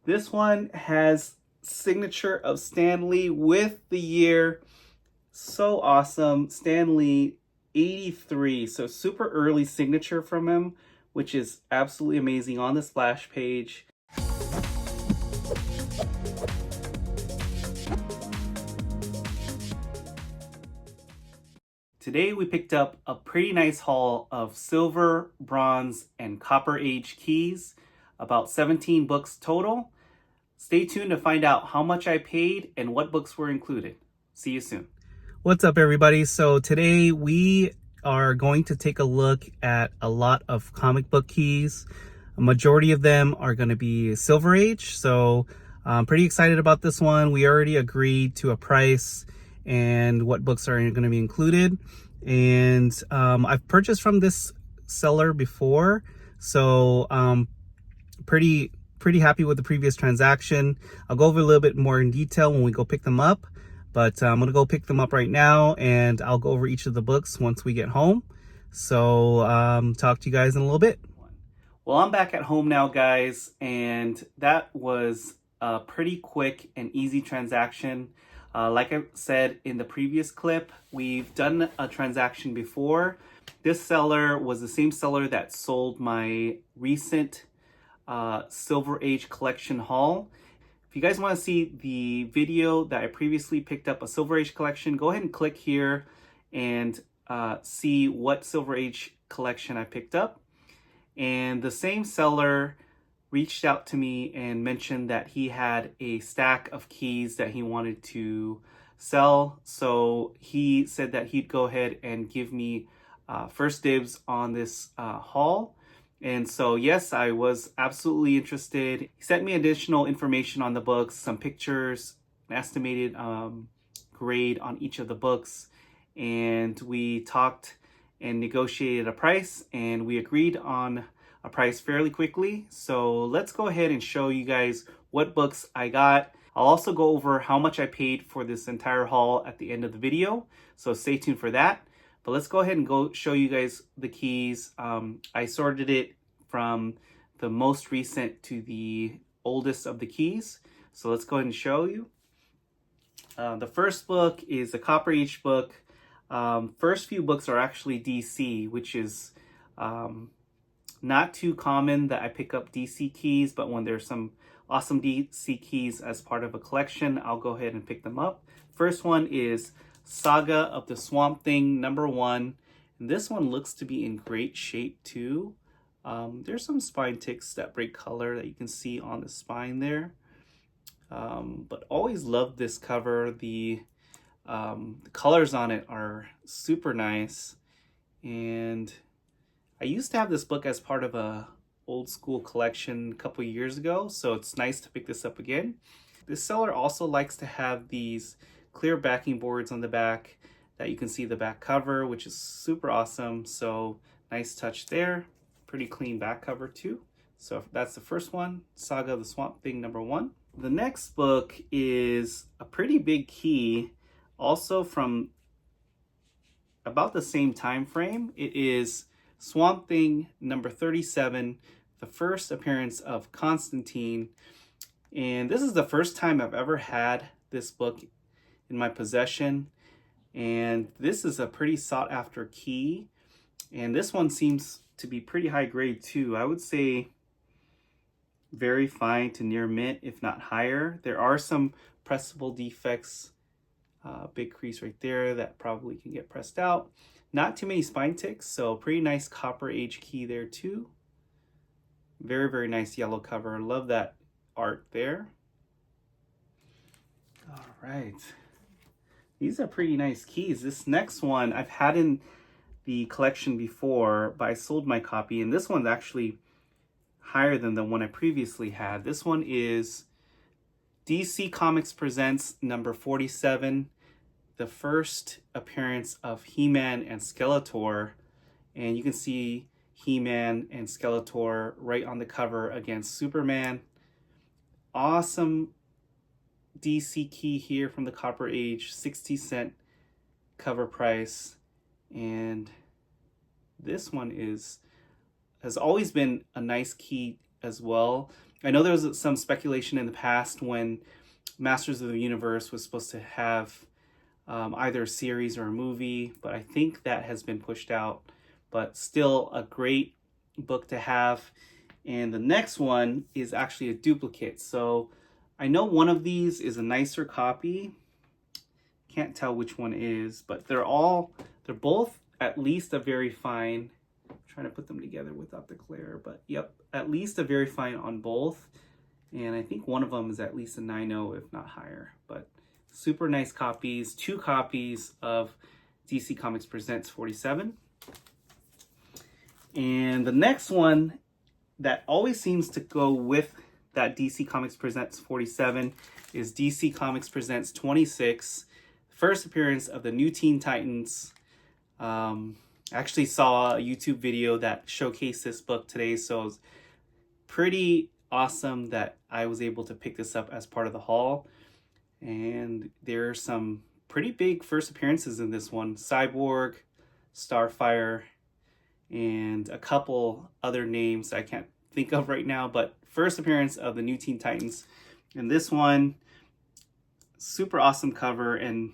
This one has signature of Stan Lee with the year. So awesome. Stan Lee 83. So super early signature from him, which is absolutely amazing on the splash page. Today we picked up a pretty nice haul of silver, bronze, and copper age keys, about 17 books total. Stay tuned to find out how much I paid and what books were included. See you soon. What's up, everybody? So today we are going to take a look at a lot of comic book keys. A majority of them are going to be Silver Age, so I'm pretty excited about this one. We already agreed to a price and what books are going to be included. And I've purchased from this seller before, so pretty happy with the previous transaction. I'll go over a little bit more in detail when we go pick them up, but I'm gonna go pick them up right now, and I'll go over each of the books once we get home. So talk to you guys in a little bit. Well, I'm back at home now, guys, and that was a pretty quick and easy transaction. Like I said in the previous clip, we've done a transaction before. This seller was the same seller that sold my recent Silver Age collection haul. If you guys want to see the video that I previously picked up a Silver Age collection, go ahead and click here and see what Silver Age collection I picked up. And the same seller reached out to me and mentioned that he had a stack of keys that he wanted to sell. So he said that he'd go ahead and give me first dibs on this haul. And so, yes, I was absolutely interested. He sent me additional information on the books, some pictures, an estimated grade on each of the books. And we talked and negotiated a price, and we agreed on a price fairly quickly. So let's go ahead and show you guys what books I got. I'll also go over how much I paid for this entire haul at the end of the video. So stay tuned for that. But let's go ahead and go show you guys the keys. I sorted it from the most recent to the oldest of the keys. So let's go ahead and show you. The first book is the Copper Age book. First few books are actually DC, which is not too common that I pick up DC keys, but when there's some awesome DC keys as part of a collection, I'll go ahead and pick them up. First one is Saga of the Swamp Thing #1. And this one looks to be in great shape too. There's some spine ticks that break color that you can see on the spine there. But always loved this cover. The colors on it are super nice. And I used to have this book as part of a old school collection a couple years ago, so it's nice to pick this up again. This seller also likes to have these clear backing boards on the back that you can see the back cover, which is super awesome. So nice touch there. Pretty clean back cover too. So that's the first one, Saga of the Swamp Thing #1. The next book is a pretty big key, also from about the same time frame. It is Swamp Thing #37, the first appearance of Constantine. And this is the first time I've ever had this book in my possession. And this is a pretty sought after key. And this one seems to be pretty high grade too. I would say very fine to near mint, if not higher. There are some pressable defects, big crease right there that probably can get pressed out. Not too many spine ticks, so pretty nice Copper Age key there too. Very, very nice yellow cover. Love that art there. All right. These are pretty nice keys. This next one I've had in the collection before, but I sold my copy, and this one's actually higher than the one I previously had. This one is DC Comics Presents #47, the first appearance of He-Man and Skeletor. And you can see He-Man and Skeletor right on the cover against Superman. Awesome DC key here from the Copper Age, 60-cent cover price. And this one has always been a nice key as well. I know there was some speculation in the past when Masters of the Universe was supposed to have either a series or a movie, but I think that has been pushed out. But still a great book to have. And the next one is actually a duplicate. So I know one of these is a nicer copy. Can't tell which one is, but they're both at least a very fine. I'm trying to put them together without the glare, but yep, at least a very fine on both. And I think one of them is at least a 9.0, if not higher. But super nice copies, 2 copies of DC Comics Presents 47. And the next one that always seems to go with that DC Comics Presents 47 is DC Comics Presents 26, first appearance of the new Teen Titans. I actually saw a YouTube video that showcased this book today, so it was pretty awesome that I was able to pick this up as part of the haul. And there are some pretty big first appearances in this one. Cyborg, Starfire, and a couple other names I can't think of right now, but first appearance of the new Teen Titans. And this one, super awesome cover, and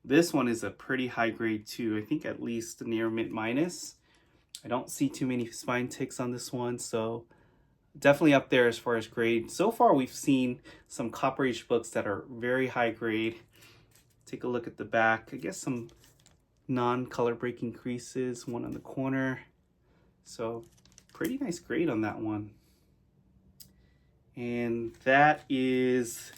this one is a pretty high grade too. I think at least near mint minus. I don't see too many spine ticks on this one, so definitely up there as far as grade. So far we've seen some Copper Age books that are very high grade. Take a look at the back. I guess some non-color breaking creases, one on the corner. So pretty nice grade on that one. And that is,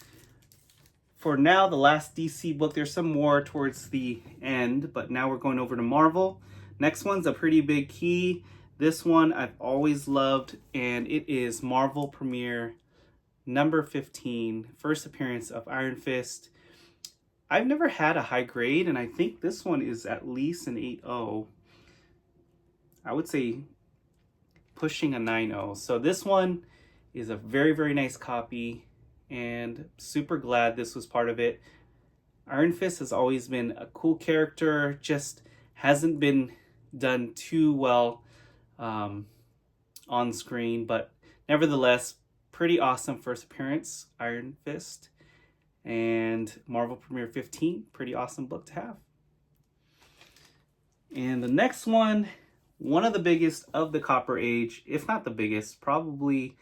for now, the last DC book. There's some more towards the end, but now we're going over to Marvel. Next one's a pretty big key. This one I've always loved, and it is Marvel Premiere number 15, first appearance of Iron Fist. I've never had a high grade, and I think this one is at least an 8.0. I would say pushing a 9.0. So this one is a very, very nice copy, and super glad this was part of it. Iron Fist has always been a cool character, just hasn't been done too well on screen, but nevertheless, pretty awesome first appearance, Iron Fist. And Marvel Premiere 15, pretty awesome book to have. And the next one of the biggest of the Copper Age, if not the biggest, probably,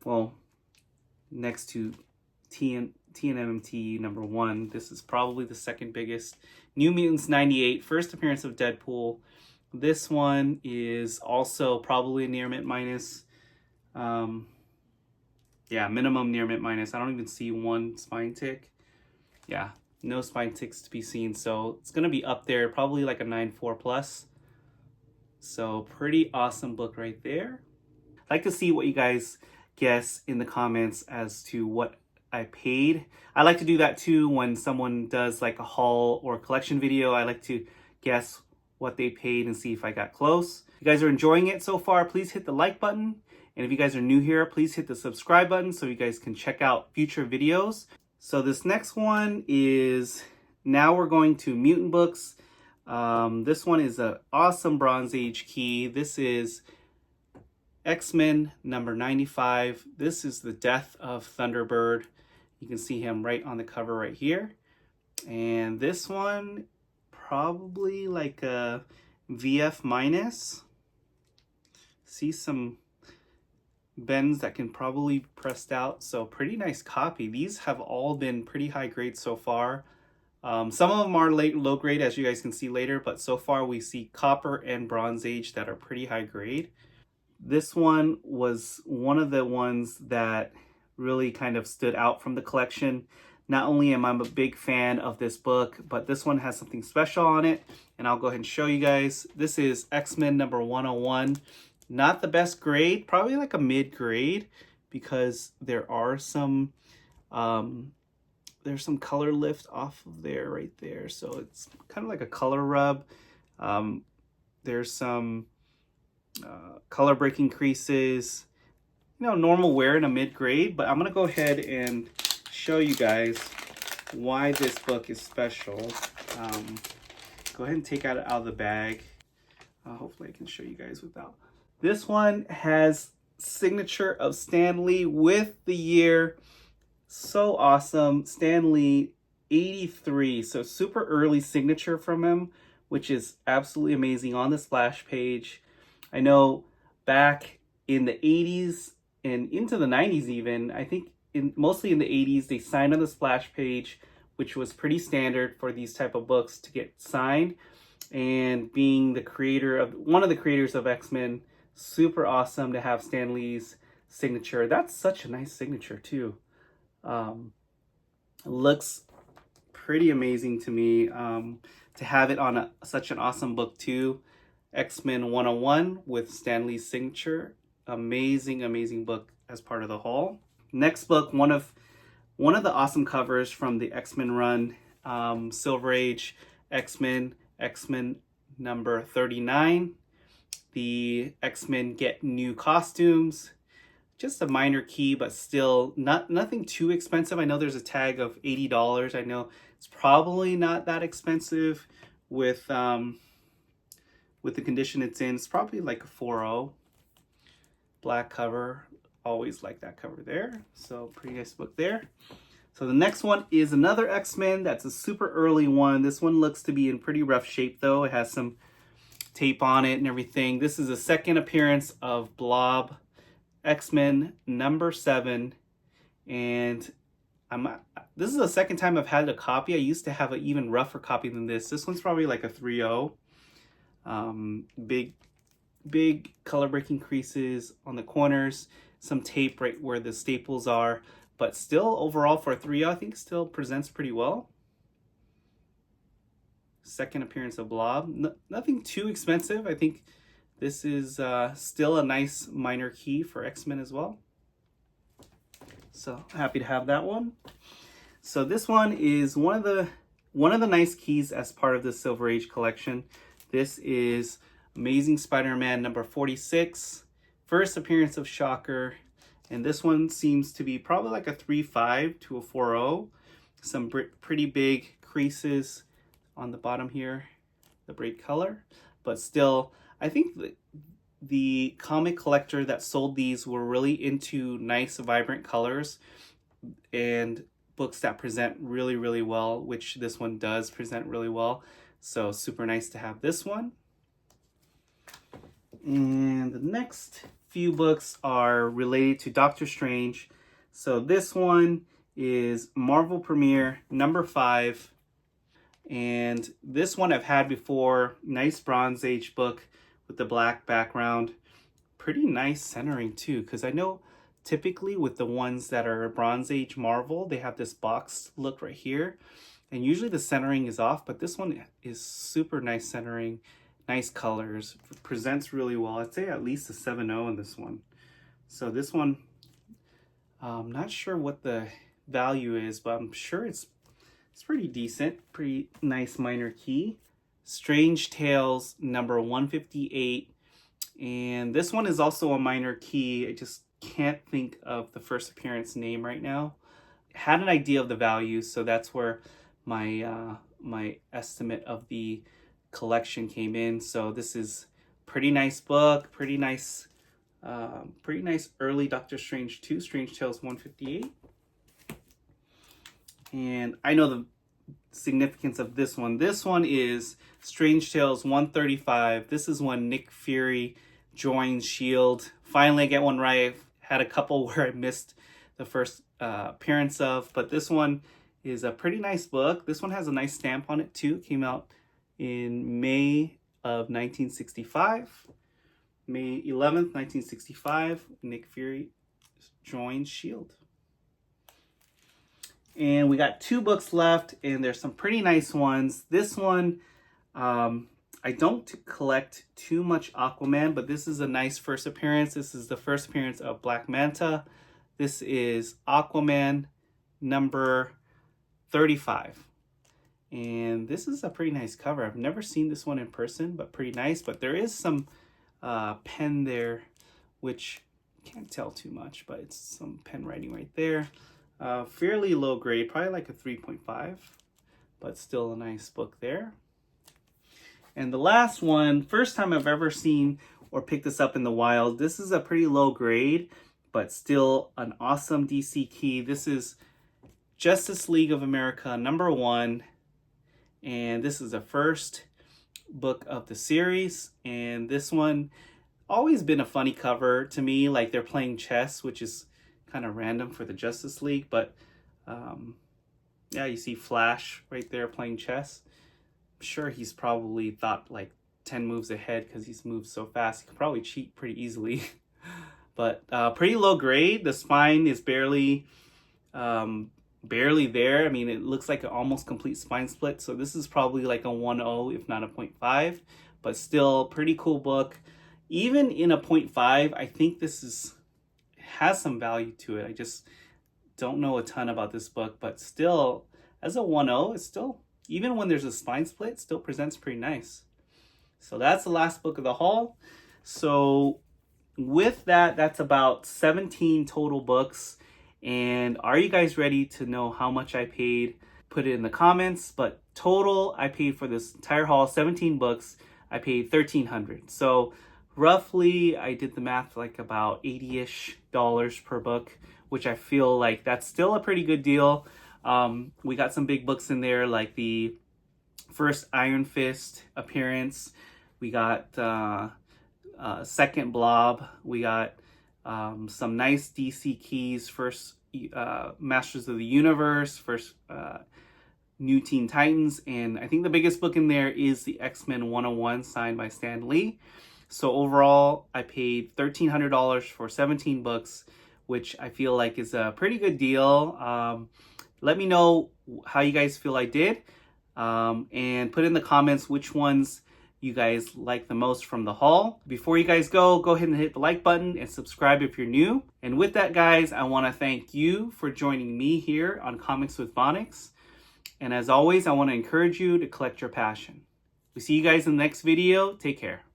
well, next to TNMT number 1, this is probably the second biggest. New Mutants 98, first appearance of Deadpool. This one is also probably near mint minus. Yeah, minimum near mint minus. I don't even see one spine tick. Yeah, no spine ticks to be seen. So it's going to be up there, probably like a 9.4 plus. So pretty awesome book right there. I'd like to see what you guys guess in the comments as to what I paid. I like to do that too when someone does like a haul or collection video. I like to guess what they paid and see if I got close. If you guys are enjoying it so far, please hit the like button. And if you guys are new here, please hit the subscribe button so you guys can check out future videos. So this next one is, now we're going to Mutant Books. This one is an awesome Bronze Age key. This is X-Men number 95. This is the death of Thunderbird. You can see him right on the cover right here. And this one, probably like a VF minus. See some bends that can probably be pressed out, so pretty nice copy. These have all been pretty high grade so far. Some of them are low grade, as you guys can see later, but so far we see Copper and Bronze Age that are pretty high grade. This one was one of the ones that really kind of stood out from the collection. Not only am I a big fan of this book, but this one has something special on it, and I'll go ahead and show you guys. This is X-Men number 101. Not the best grade, probably like a mid grade, because there are some there's some color lift off of there right there, so it's kind of like a color rub. There's some color breaking creases, you know, normal wear in a mid grade. But I'm gonna go ahead and show you guys why this book is special. Go ahead and take it out of the bag. Hopefully I can show you guys without. This one has signature of Stan Lee with the year. So awesome. Stan Lee, 83. So super early signature from him, which is absolutely amazing on the splash page. I know back in the 80s and into the 90s even, I think mostly in the 80s, they signed on the splash page, which was pretty standard for these type of books to get signed. And being the creator of one of the creators of X-Men, super awesome to have Stan Lee's signature. That's such a nice signature too. Looks pretty amazing to me. To have it on such an awesome book too. X-Men 101 with Stan Lee's signature. Amazing, amazing book as part of the haul. Next book, one of the awesome covers from the X-Men run, Silver Age X-Men number 39. The X-Men get new costumes. Just a minor key, but still nothing too expensive. I know there's a tag of $80. I know it's probably not that expensive with the condition it's in. It's probably like a 4.0. Black cover. Always like that cover there. So pretty nice book there. So the next one is another X-Men. That's a super early one. This one looks to be in pretty rough shape though. It has some tape on it and everything. This is the second appearance of Blob, X-Men number 7. And this is the second time I've had a copy. I used to have an even rougher copy than this. This one's probably like a 3.0. Big color breaking creases on the corners, some tape right where the staples are, but still overall for a 3.0, I think still presents pretty well. Second appearance of Blob. Nothing too expensive. I think this is still a nice minor key for X-Men as well. So happy to have that one. So this one is one of the nice keys as part of the Silver Age collection. This is Amazing Spider-Man number 46. First appearance of Shocker. And this one seems to be probably like a 3.5 to a 4.0. Some pretty big creases on the bottom here, the bright color. But still, I think the comic collector that sold these were really into nice, vibrant colors and books that present really, really well, which this one does present really well. So super nice to have this one. And the next few books are related to Doctor Strange. So this one is Marvel Premiere number 5. And this one I've had before. Nice Bronze Age book with the black background. Pretty nice centering too, because I know typically with the ones that are Bronze Age Marvel, they have this box look right here. And usually the centering is off, but this one is super nice centering. Nice colors, presents really well. I'd say at least a 7.0 in this one. So this one, I'm not sure what the value is, but I'm sure it's pretty decent. Pretty nice minor key. Strange Tales number 158. And this one is also a minor key. I just can't think of the first appearance name right now. Had an idea of the value, so that's where my my estimate of the collection came in. So this is pretty nice book, pretty nice early Doctor Strange 2, Strange Tales 158. And I know the significance of this one. This one is Strange Tales 135. This is when Nick Fury joins S.H.I.E.L.D. Finally I get one right. I've had a couple where I missed the first appearance of, but this one is a pretty nice book. This one has a nice stamp on it too. It came out in May of 1965. May 11th, 1965, Nick Fury joins S.H.I.E.L.D. And we got 2 books left, and there's some pretty nice ones. This one, I don't collect too much Aquaman, but this is a nice first appearance. This is the first appearance of Black Manta. This is Aquaman number 35. And this is a pretty nice cover. I've never seen this one in person, but pretty nice. But there is some pen there, which can't tell too much, but it's some pen writing right there. Fairly low grade, probably like a 3.5, but still a nice book there. And the last one, first time I've ever seen or pick this up in the wild. This is a pretty low grade, but still an awesome DC key. This is Justice League of America #1, and this is the first book of the series. And this one always been a funny cover to me, like they're playing chess, which is kind of random for the Justice League, but yeah, you see Flash right there playing chess. I'm sure he's probably thought like 10 moves ahead because he's moved so fast. He could probably cheat pretty easily. But pretty low grade. The spine is barely there. I mean, it looks like an almost complete spine split. So this is probably like a 1.0, if not a 0.5. But still, pretty cool book. Even in a 0.5, I think this has some value to it. I just don't know a ton about this book, but still, as a 1.0, it's still, even when there's a spine split, it still presents pretty nice. So that's the last book of the haul. So with that, that's about 17 total books. And are you guys ready to know how much I paid? Put it in the comments. But total, I paid for this entire haul, 17 books, I paid $1,300. So roughly, I did the math, like about $80-ish per book, which I feel like that's still a pretty good deal. We got some big books in there, like the first Iron Fist appearance. We got second Blob. We got some nice DC keys. First Masters of the Universe. First New Teen Titans. And I think the biggest book in there is the X-Men 101 signed by Stan Lee. So overall, I paid $1,300 for 17 books, which I feel like is a pretty good deal. Let me know how you guys feel I did. And put in the comments which ones you guys like the most from the haul. Before you guys go ahead and hit the like button and subscribe if you're new. And with that, guys, I want to thank you for joining me here on Comics with Vonix. And as always, I want to encourage you to collect your passion. We see you guys in the next video. Take care.